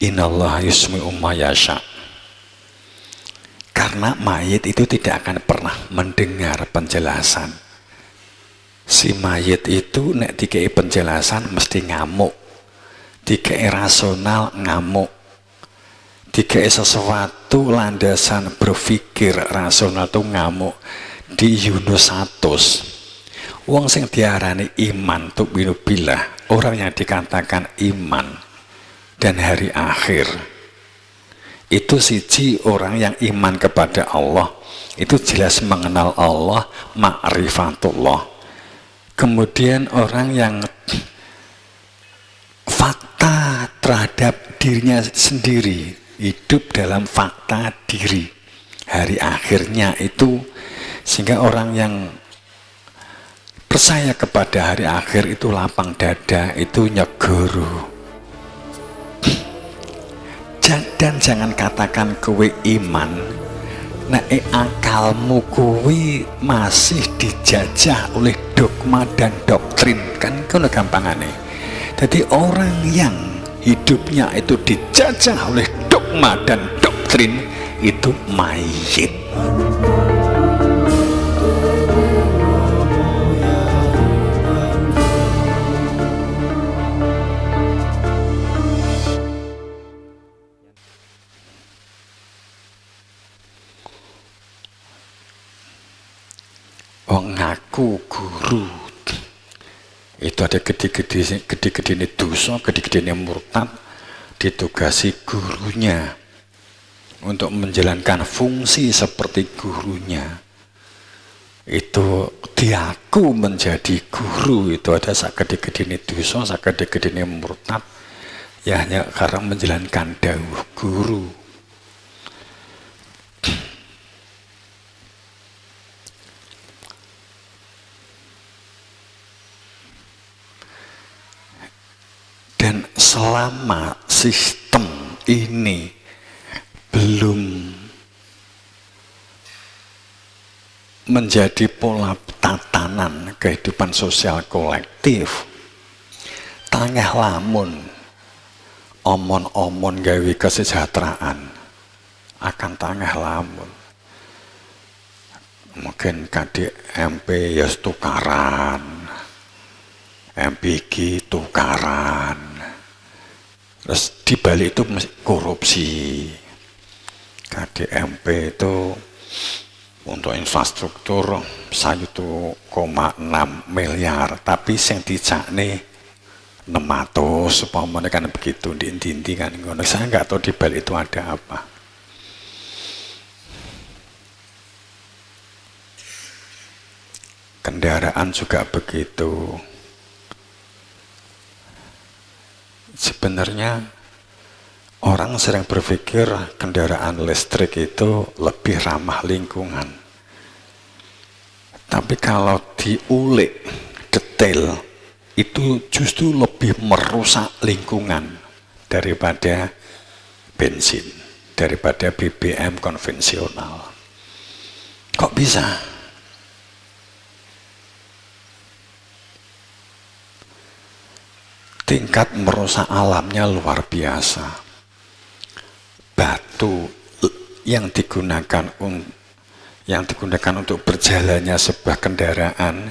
Innallaha yusmi'u ma yasha. Karena mayit itu tidak akan pernah mendengar penjelasan. Si mayit itu nek dikei penjelasan mesti ngamuk, dikei rasional ngamuk, dikei sesuatu landasan berpikir rasional tuh ngamuk. Di Yunus 100 wong sing diarani iman tuh binubillah, orang yang dikatakan iman dan hari akhir itu siji orang yang iman kepada Allah, itu jelas mengenal Allah, ma'rifatullah. Kemudian orang yang fakta terhadap dirinya sendiri, hidup dalam fakta diri hari akhirnya itu, sehingga orang yang percaya kepada hari akhir itu lapang dada, itu nyeguru. Dan jangan katakan kowe iman nek akalmu kowe masih dijajah oleh dogma dan doktrin, kan kono gampangane. Jadi orang yang hidupnya itu dijajah oleh dogma dan doktrin itu mayit. Ngaku guru itu ada gede-gede ini dosa, gede-gede ini murtad, ditugasi gurunya untuk menjalankan fungsi seperti gurunya, itu diaku menjadi guru. Itu ada sakit-gede ini dosa, sakit-gede ini murtad, ya hanya karena menjalankan dawuh guru. Dan selama sistem ini belum menjadi pola tatanan kehidupan sosial kolektif, tangeh lamun omon-omon gawe kesejahteraan akan tangeh lamun. Mungkin KDMP ya tukaran, MPG tukaran, terus dibalik itu korupsi. KDMP itu untuk infrastruktur 1,6 miliar, tapi yang dijakne 600 umpamanya kan begitu, di kan ngono. Saya nggak tahu dibalik itu ada apa. Kendaraan juga begitu. Sebenarnya orang sering berpikir kendaraan listrik itu lebih ramah lingkungan. Tapi kalau diulik detail, itu justru lebih merusak lingkungan daripada bensin, daripada BBM konvensional. Kok bisa? Tingkat merusak alamnya luar biasa. Batu yang digunakan untuk berjalannya sebuah kendaraan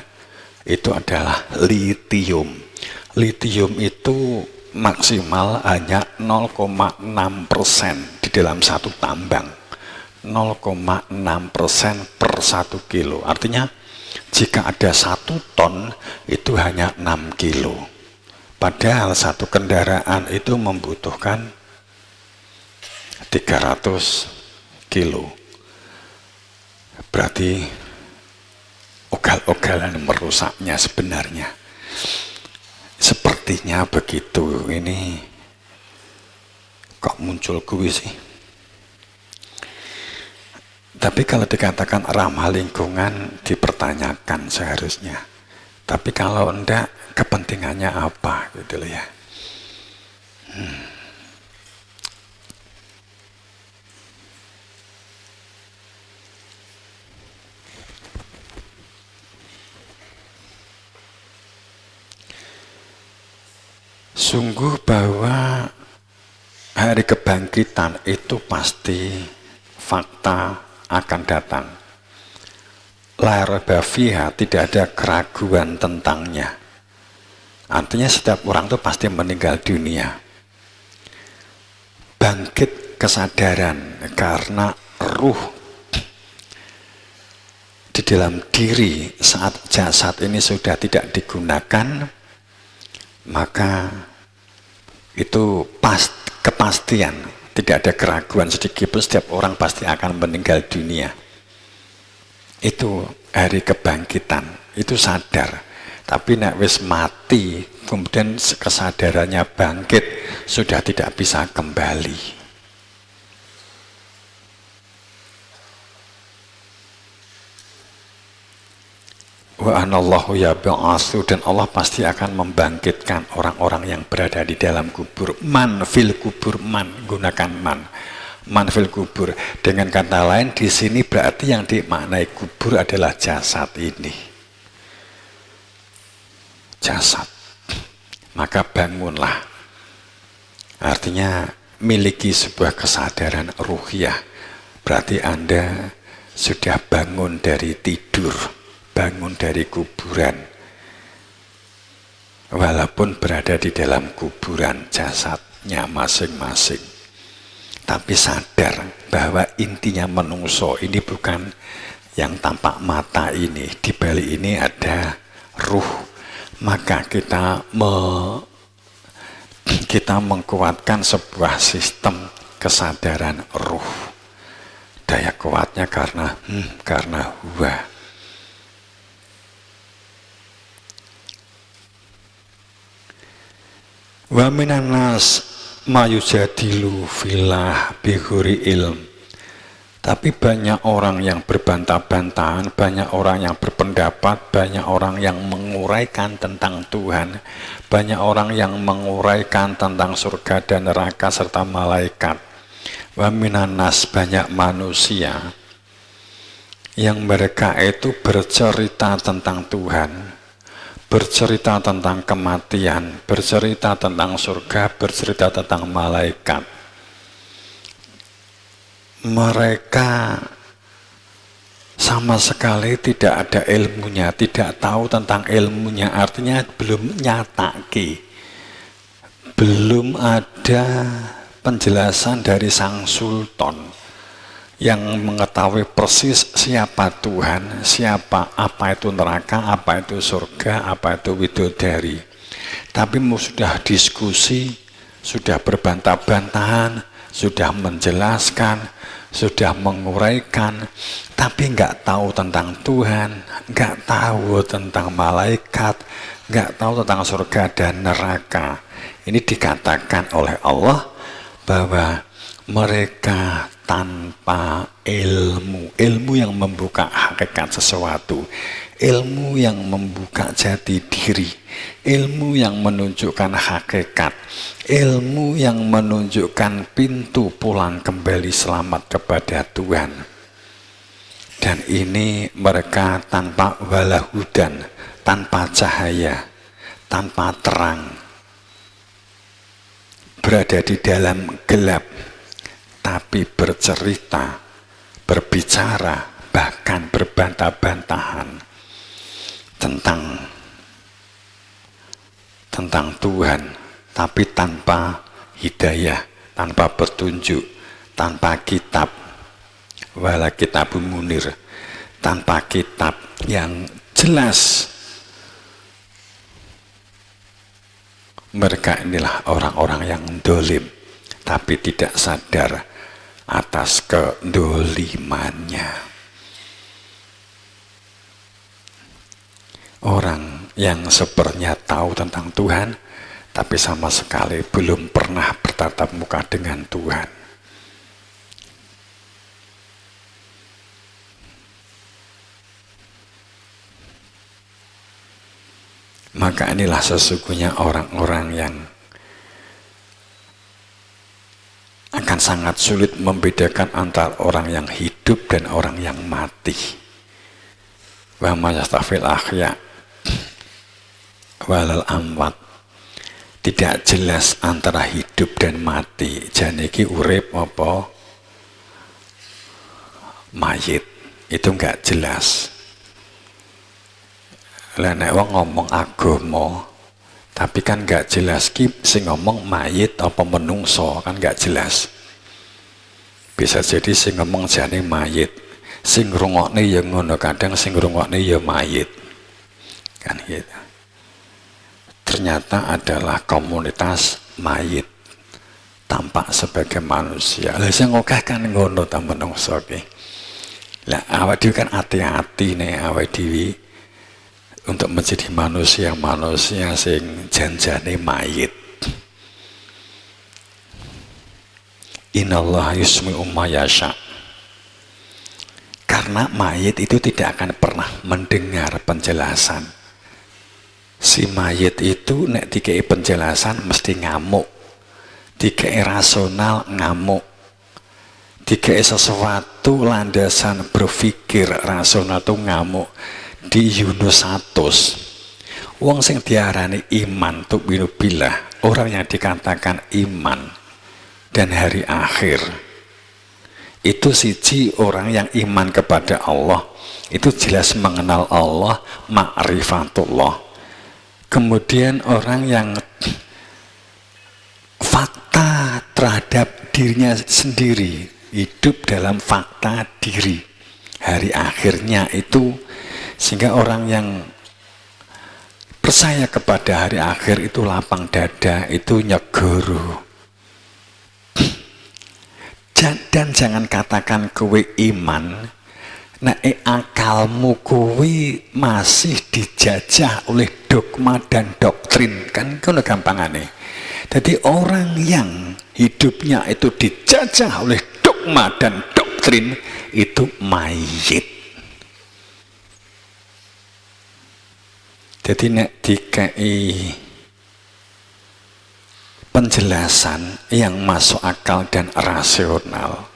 itu adalah litium. Litium itu maksimal hanya 0,6% di dalam satu tambang. 0,6% per 1 kilo. Artinya jika ada 1 ton itu hanya 6 kilo. Padahal satu kendaraan itu membutuhkan 300 kilo. Berarti ugal-ugalan merusaknya sebenarnya. Sepertinya begitu. Ini kok muncul kuwi sih. Tapi kalau dikatakan ramah lingkungan dipertanyakan seharusnya. Tapi kalau enggak, kepentingannya apa gitu loh ya. Sungguh bahwa hari kebangkitan itu pasti fakta akan datang. La raiba fiha, tidak ada keraguan tentangnya. Artinya setiap orang itu pasti meninggal dunia. Bangkit kesadaran karena ruh di dalam diri saat jasad ini sudah tidak digunakan, maka itu kepastian, tidak ada keraguan sedikit pun, setiap orang pasti akan meninggal dunia. Itu hari kebangkitan, itu sadar. Tapi nek wis mati, kemudian kesadarannya bangkit, sudah tidak bisa kembali. Wa anallahu yab'atsu, dan Allah pasti akan membangkitkan orang-orang yang berada di dalam kubur. Man fil kubur, man, gunakan man fil kubur. Dengan kata lain, di sini berarti yang dimaknai kubur adalah jasad ini. Jasad. Maka bangunlah. Artinya miliki sebuah kesadaran ruhiyah. Berarti Anda sudah bangun dari tidur, bangun dari kuburan, walaupun berada di dalam kuburan jasadnya masing-masing, tapi sadar bahwa intinya menungso ini bukan yang tampak mata ini, di balik ini ada ruh. Maka kita mengkuatkan sebuah sistem kesadaran ruh. Daya kuatnya karena huwa. Wa minan nas mayujadilu fillah bihuri ilm. Tapi banyak orang yang berbantah-bantahan, banyak orang yang berpendapat, banyak orang yang menguraikan tentang Tuhan, banyak orang yang menguraikan tentang surga dan neraka serta malaikat. Wa minan nas, banyak manusia yang mereka itu bercerita tentang Tuhan, bercerita tentang kematian, bercerita tentang surga, bercerita tentang malaikat. Mereka sama sekali tidak ada ilmunya, tidak tahu tentang ilmunya, artinya belum nyatake, belum ada penjelasan dari sang sultan yang mengetahui persis siapa Tuhan, siapa, apa itu neraka, apa itu surga, apa itu widodari. Tapi sudah diskusi, sudah berbantah-bantahan, sudah menjelaskan, sudah menguraikan, tapi nggak tahu tentang Tuhan, nggak tahu tentang malaikat, nggak tahu tentang surga dan neraka. Ini dikatakan oleh Allah bahwa mereka tanpa ilmu yang membuka hakikat sesuatu, ilmu yang membuka jati diri, ilmu yang menunjukkan hakikat, ilmu yang menunjukkan pintu pulang kembali selamat kepada Tuhan. Dan ini mereka tanpa walahudan, tanpa cahaya, tanpa terang, berada di dalam gelap, tapi bercerita, berbicara, bahkan berbantah-bantahan tentang Tuhan, tapi tanpa hidayah, tanpa petunjuk, tanpa kitab, wala kitabun munir, tanpa kitab yang jelas. Mereka inilah orang-orang yang dolim, tapi tidak sadar atas kedolimannya. Orang yang sebenarnya tahu tentang Tuhan, tapi sama sekali belum pernah bertatap muka dengan Tuhan. Maka inilah sesungguhnya orang-orang yang akan sangat sulit membedakan antara orang yang hidup dan orang yang mati. Wa ma yastafil ahya walal amwat. tidak jelas antara hidup dan mati. Jan iki urip apa mayit, itu enggak jelas. Lah nek wong ngomong agama tapi kan enggak jelas ki sing ngomong mayit apa menungso, kan enggak jelas. Bisa jadi sing ngomong jane mayit, sing ngrungokne ya ngono, kadang sing ngrungokne ya mayit. Kan gitu. Ternyata adalah komunitas mayit tampak sebagai manusia. Lah sing akeh kan ngono ta menungso ki. Lah awak dhewe kan hati-hati nek awak dhewe untuk menjadi manusia sing janjane mayit. Innallaha yusmi'u ma yasha. Karena mayit itu tidak akan pernah mendengar penjelasan. Si mayit itu nek dikei penjelasan mesti ngamuk, dikei rasional ngamuk, dikei sesuatu landasan berpikir rasional tuh ngamuk. Di Yunus 100 wong sing diarani iman tuh binubillah, orang yang dikatakan iman dan hari akhir itu siji orang yang iman kepada Allah, itu jelas mengenal Allah, ma'rifatullah. Kemudian orang yang fakta terhadap dirinya sendiri, hidup dalam fakta diri hari akhirnya itu, sehingga orang yang percaya kepada hari akhir itu lapang dada, itu nyegoro. Dan jangan katakan kowe iman nek akalmu kuwi masih dijajah oleh dogma dan doktrin, kan kono gampangane. Jadi orang yang hidupnya itu dijajah oleh dogma dan doktrin itu mayit. Jadi nek dikai penjelasan yang masuk akal dan rasional,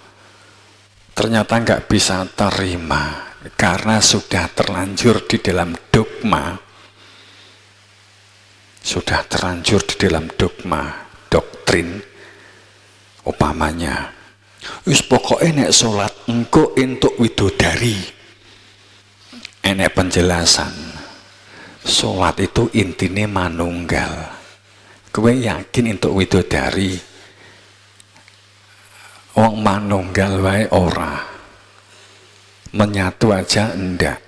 ternyata nggak bisa terima karena sudah terlanjur di dalam dogma, sudah terlanjur di dalam dogma, doktrin. Umpamanya, wis pokoknya nek sholat engko entuk widodari, enek penjelasan, sholat itu intine manunggal. Kowe yakin entuk widodari? Wong manunggal wae ora, menyatu aja enggak.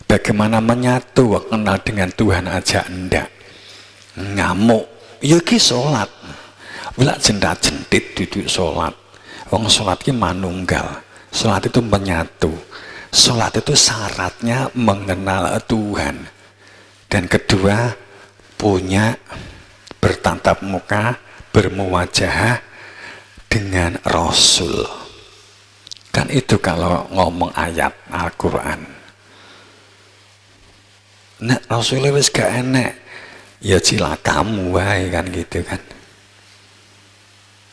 Bagaimana menyatu kenal dengan Tuhan aja enggak? Ngamuk ya ki sholat wilak jendat-jendit duduk sholat. Wong sholat ki manunggal, sholat itu menyatu, sholat itu syaratnya mengenal Tuhan, dan kedua punya bertatap muka, bermuwajahah dengan Rasul. Kan itu kalau ngomong ayat Al-Quran. Nek Rasulnya wis gak enek, ya cilakamu wae, kan gitu kan.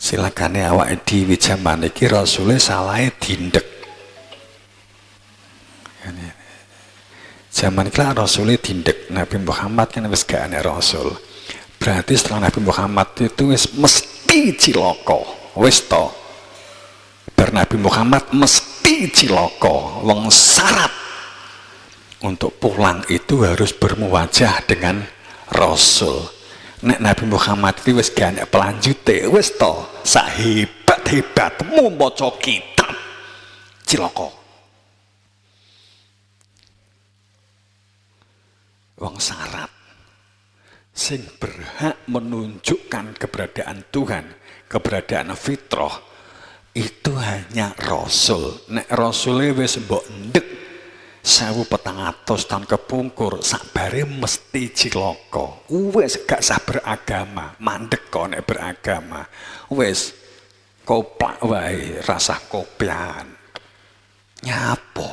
Silakane awak dhewe jaman iki Rasulnya salahe dindek. Zaman iki Rasulnya dindek, Nabi Muhammad kan wis gak enek Rasul. Berarti setelah Nabi Muhammad itu wis mesti cilaka. Wis to, Nabi Muhammad mesti cilaka. Wong syarat untuk pulang itu harus bermuwajah dengan Rasul. Nek Nabi Muhammad itu wis gak ana pelanjute, wis to, sak hebat-hebatmu maca kitab cilaka. Wong syarat sing berhak menunjukkan keberadaan Tuhan, keberadaan fitrah, itu hanya Rasul. Nek Rasulnya wis mbok ndek 1400 tahun kepungkur, sakbare mesti cilaka. Wis gak sah beragama, mandek kok nek beragama. Wis koplak wae, rasah kopyan. Nyapo?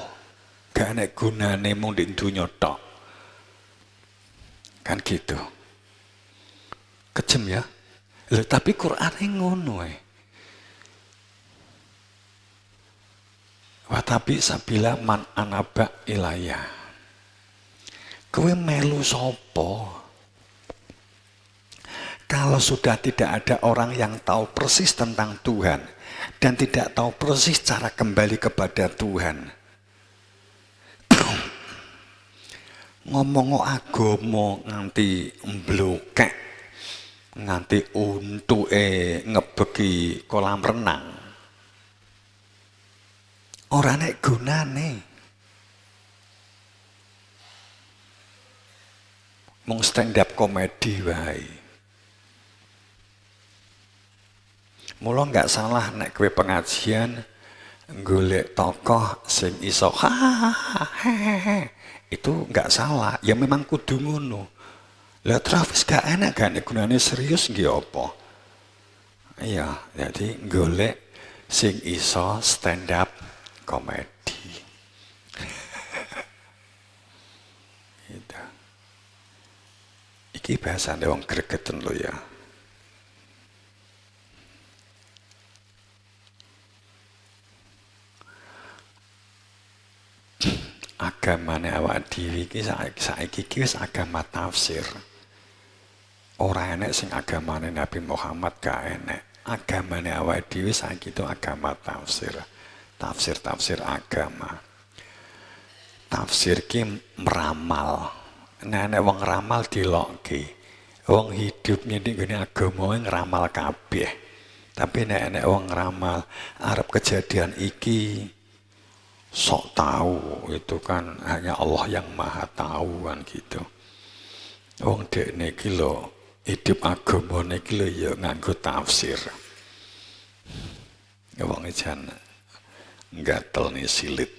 Gak nek gunane mung di dunya tok. Kan gitu. Kejem ya. Loh, tapi Qur'ane ngono ae. Wa tapi sabila man anaba ilaya. Kowe melu sapa? Kalau sudah tidak ada orang yang tahu persis tentang Tuhan dan tidak tahu persis cara kembali kepada Tuhan, ngomong agama nganti mblokek, nganti untuke ngebeki kolam renang, ora nek gunane. Mung stand up komedi wae. Mula nggak salah nek kowe pengajian golek tokoh sing iso itu nggak salah, ya memang kudu ngono. Lah terus gak enak kan gunane serius nggih apa? Iya, jadi golek sing iso stand up komedi. Gitu. Iki bahasane wong gregeten lho ya. Agamane awak dhewe iki saiki wis agama tafsir. Ora enek sing agamane Nabi Muhammad gak enek. Agamane awak dhewe saiki itu agama tafsir. Tafsir agama. Tafsir ki meramal. Nek wong ramal dilokke. Wong hidup ning ngene agama ngeramal kabeh. Tapi nek wong ramal arep kejadian iki sok tahu, itu kan hanya Allah yang maha tahu kan gitu. Wong dekne iki lho hidup agamane iki lho ya nganggo tafsir. Wong jan ngatelne silit.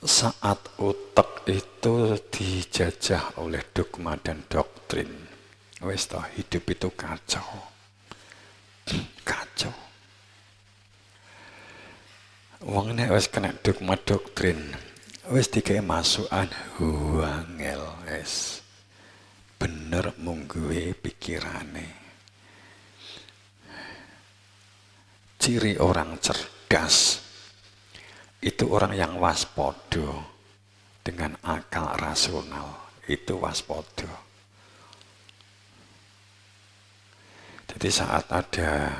Saat utek itu dijajah oleh dogma dan doktrin, wis toh hidup itu kacau. Kacau. Wong nek wis kena dogma doktrin, wis dikei masukan wangel wis. Bener mung duwe pikirane. Ciri orang cerdas itu orang yang waspada dengan akal rasional, itu waspada. Jadi saat ada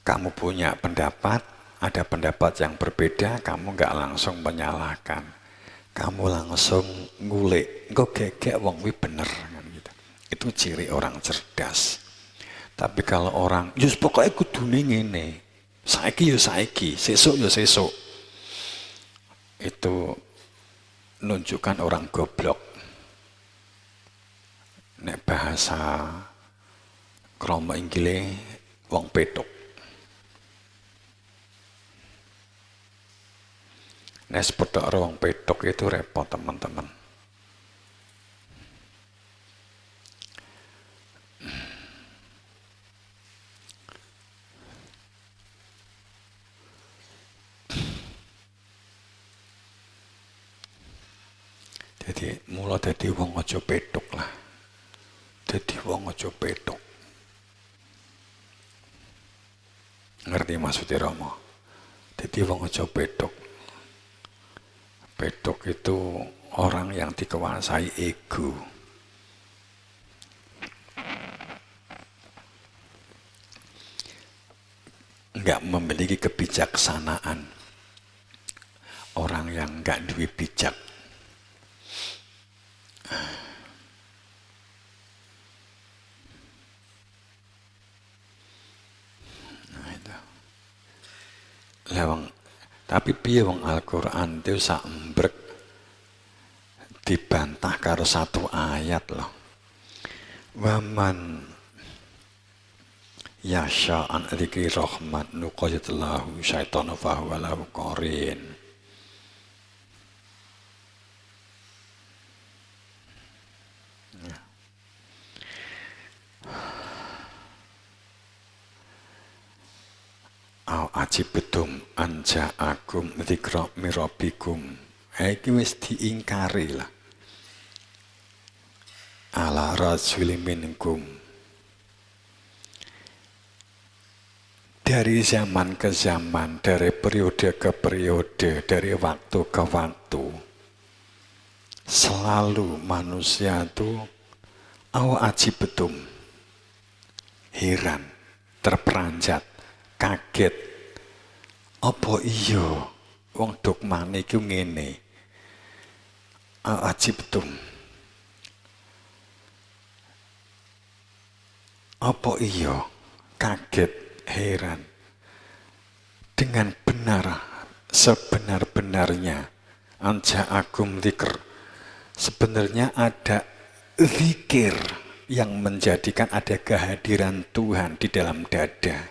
kamu punya pendapat, ada pendapat yang berbeda, kamu nggak langsung menyalahkan, kamu langsung ngulik, engko gegek wong kuwi bener kan gitu. Itu ciri orang cerdas. Tapi kalau orang, yus pokoknya kudune ngene. Saiki yo saiki, sesuk yo sesuk. Itu menunjukkan orang goblok. Nek bahasa krama Inggile wong petuk. Nek sepeda wong petuk itu repot teman-teman. Jadi mula dadi wong aja petuk lah. Dadi wong aja petuk. Ngerti maksudnya Rama? Dadi wong aja petuk. Petuk itu orang yang dikuasai ego. Enggak memiliki kebijaksanaan. Orang yang enggak duwe bijak. Lewang, tapi piye wong Al-Qur'an itu sak embrek dibantah karo satu ayat loh. Waman yasha an dzikri rahmat nuqayyid lahu syaitanu fahuwa lahu qarin. Ajibetum anja akum dzikra mirabikum. Iki wis diingkari lah. Ala rajulin minkum. Dari zaman ke zaman, dari periode ke periode, dari waktu ke waktu, selalu manusia itu aji betum, heran, terperanjat, kaget. Apa iya wong dogmane iku ngene? Aji betum. Apa iya kaget, heran, dengan benar, sebenar-benarnya, anja akum dzikr, sebenarnya ada zikir yang menjadikan ada kehadiran Tuhan di dalam dada.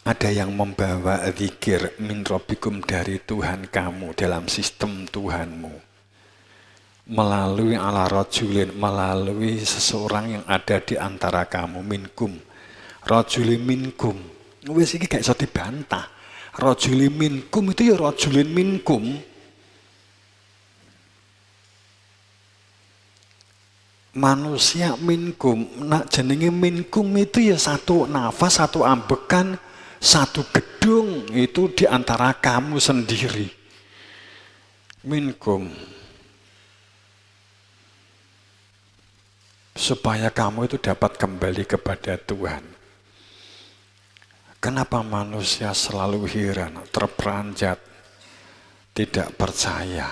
Ada yang membawa zikir min rabbikum dari Tuhan kamu dalam sistem Tuhanmu. Melalui ala rajulin, melalui seseorang yang ada di antara kamu, minkum. Rajulin minkum. Wis iki gak iso dibantah. Rajulin minkum itu ya rajulin minkum. Manusia minkum, nak jenenge minkum itu ya satu nafas, satu ambekan, satu gedung itu di antara kamu sendiri. Minkum. Supaya kamu itu dapat kembali kepada Tuhan. Kenapa manusia selalu heran, terperanjat, tidak percaya,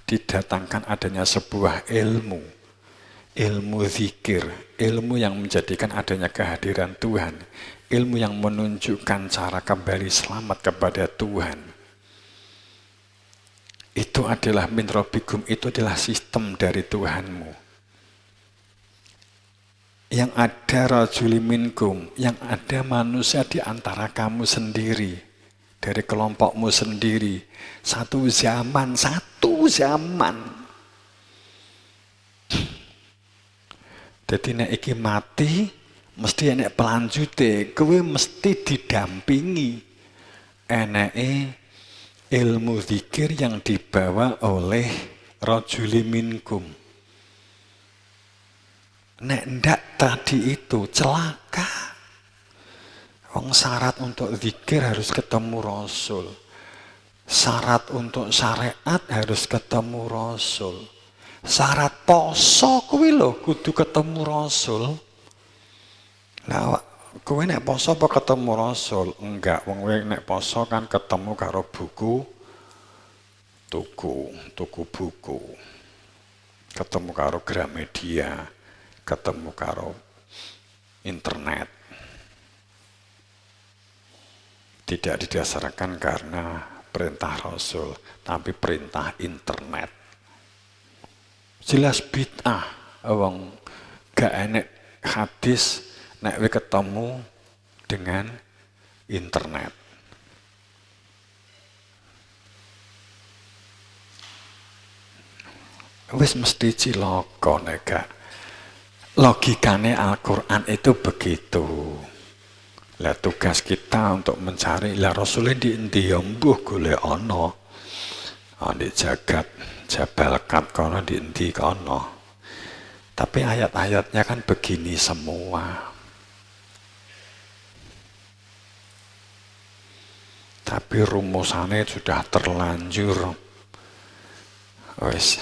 didatangkan adanya sebuah ilmu zikir, ilmu yang menjadikan adanya kehadiran Tuhan, ilmu yang menunjukkan cara kembali selamat kepada Tuhan. Itu adalah min rabbikum, itu adalah sistem dari Tuhanmu. Yang ada rajuli minkum, yang ada manusia di antara kamu sendiri, dari kelompokmu sendiri, satu zaman. Jadi nek iki mati, mesti enek pelanjute, kowe mesti didampingi. Eneke ilmu zikir yang dibawa oleh rajuli minkum. Nek ndak tadi itu celaka. Wong syarat untuk zikir harus ketemu Rasul. Syarat untuk syariat harus ketemu Rasul. Syarat poso kuwi lho kudu ketemu Rasul. Lah kowe nek poso apa ketemu Rasul? Enggak, wong kowe nek poso kan ketemu karo buku tuku buku. Ketemu karo Gramedia. Ketemu karo internet. Tidak didasarkan karena perintah Rasul, tapi perintah internet. Jelas bid'ah, wong gak enek hadis nek we ketemu dengan internet. Wis mesti cilaka nek gak. Logikanya Al-Quran itu begitu. Lah tugas kita untuk mencari lah Rasulullah di endi mbuh golek ana. Di jagat Jabal Kat kono di endi kono. Tapi ayat-ayatnya kan begini semua. Tapi rumusannya sudah terlanjur. Wes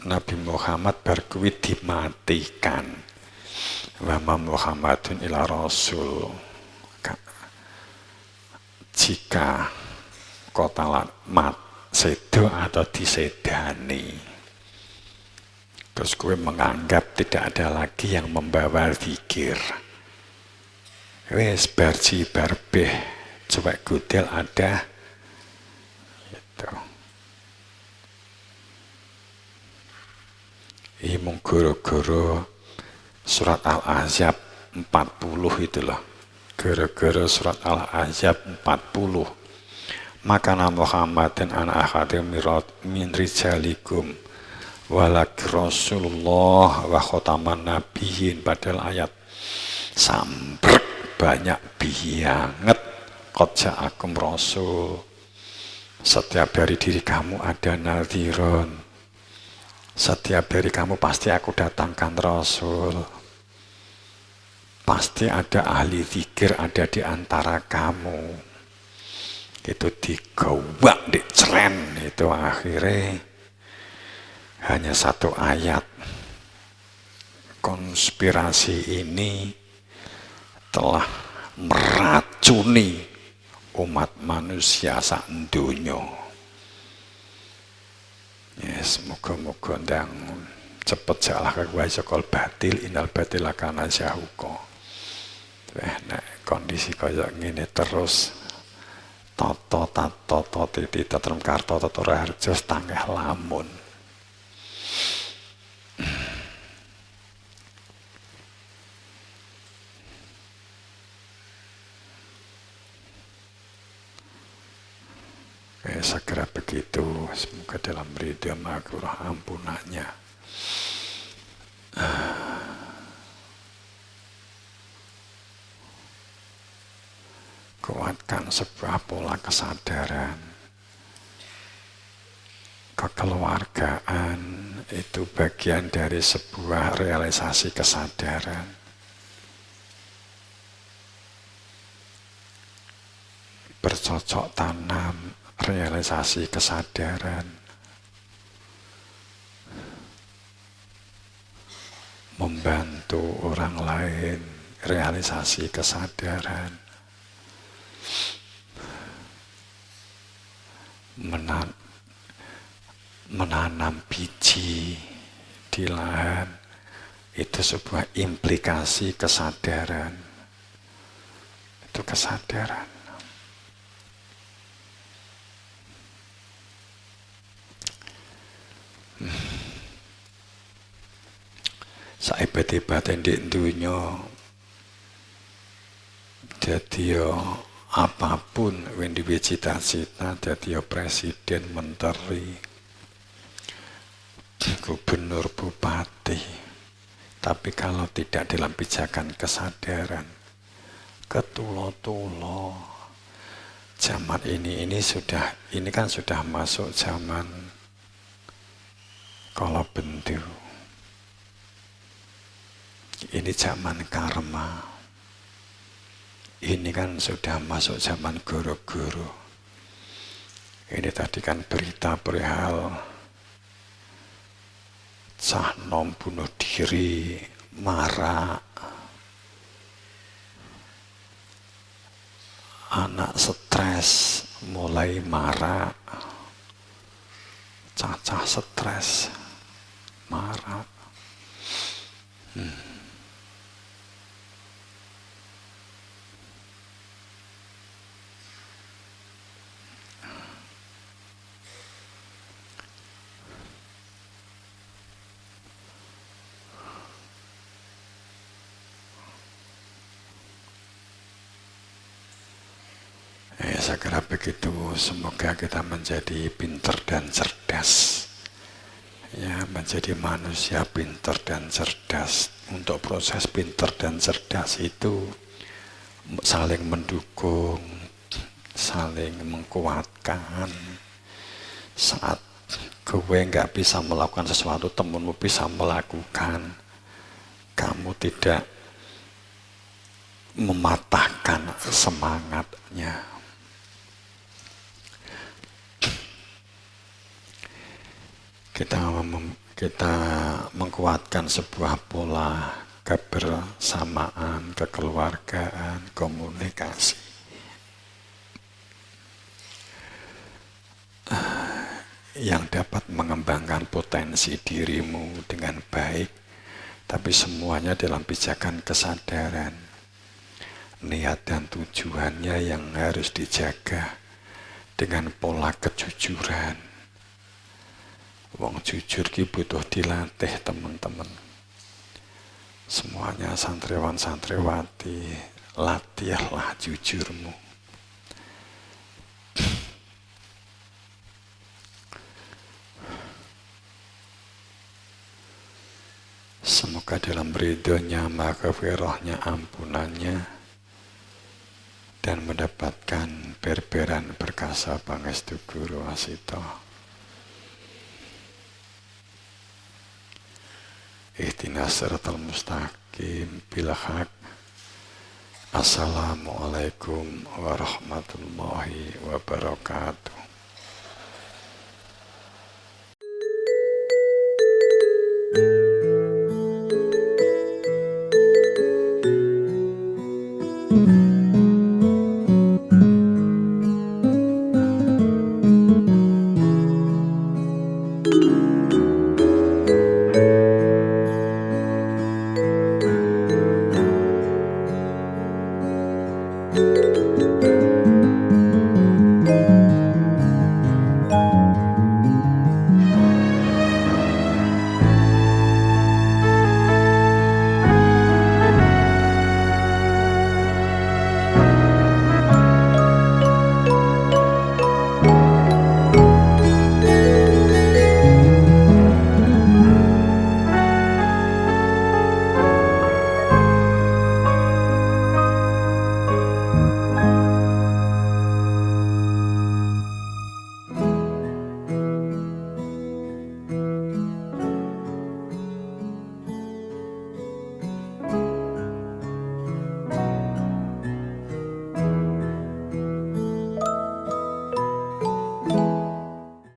Nabi Muhammad berkuwi dimatikan. Wa ma Muhammadun ila rasul. Jika kota mat sedo atau disedani. Terus gue menganggap tidak ada lagi yang membawa zikir. Wes barji barbeh cuek gudel ada. Gitu. Ini mung goro-goro surat Al-Ahzab 40 itu loh. Goro-goro surat Al-Ahzab 40. Makana Muhammadin an ahadim min rijalikum walak Rasulullah wa khotaman nabiyyin, padahal ayat sambrek banyak bianget qad ja'akum rasul. Setiap dari diri kamu ada nadhiron. Setiap dari kamu pasti aku datangkan Rasul. Pasti ada ahli zikir ada di antara kamu. Itu digawak, diceren, itu akhirnya hanya satu ayat. Konspirasi ini telah meracuni umat manusia sak donya. Yes, moga-moga ndang cepet salah kagwae sekol batil inal batil kana syahuqa. Nek kondisi kaya ngene terus toto titi tetrem karto toto raharjo tangeh lamun. Segera begitu, semoga dalam ridha maghfirah ampunannya. Kuatkan sebuah pola kesadaran. Kekeluargaan itu bagian dari sebuah realisasi kesadaran. Bercocok tanam realisasi kesadaran, membantu orang lain realisasi kesadaran, menanam biji di lahan itu sebuah implikasi kesadaran. Itu kesadaran. Saibet-ibet di dunia jadi apapun yang duwe cita-cita jadi presiden, menteri, gubernur, bupati. Tapi kalau tidak dalam pijakan kesadaran, ketulo-tulo, zaman ini kan sudah masuk zaman kalau bendu. Ini zaman karma. Ini kan sudah masuk zaman guru-guru. Ini tadi kan berita perihal cah nom bunuh diri, marah, anak stres, mulai marah, cacah stres, marah. Segera begitu, semoga kita menjadi pintar dan cerdas. Ya, menjadi manusia pintar dan cerdas. Untuk proses pintar dan cerdas itu saling mendukung, saling menguatkan. Saat gue nggak bisa melakukan sesuatu, temenmu bisa melakukan. Kamu tidak mematahkan semangatnya. Kita menguatkan sebuah pola kebersamaan, kekeluargaan, komunikasi. Yang dapat mengembangkan potensi dirimu dengan baik, tapi semuanya dalam pijakan kesadaran. Niat dan tujuannya yang harus dijaga dengan pola kejujuran. Wong jujur ki butuh dilatih, teman-teman. Semuanya santriwan santriwati, latihlah jujurmu. Semoga dalam ridhonya, maghfirahnya, ampunannya, dan mendapatkan berberan perkasa pangestu Guru Asito. Ihdinas siratal mustaqim bil haq Assalamualaikum warahmatullahi wabarakatuh.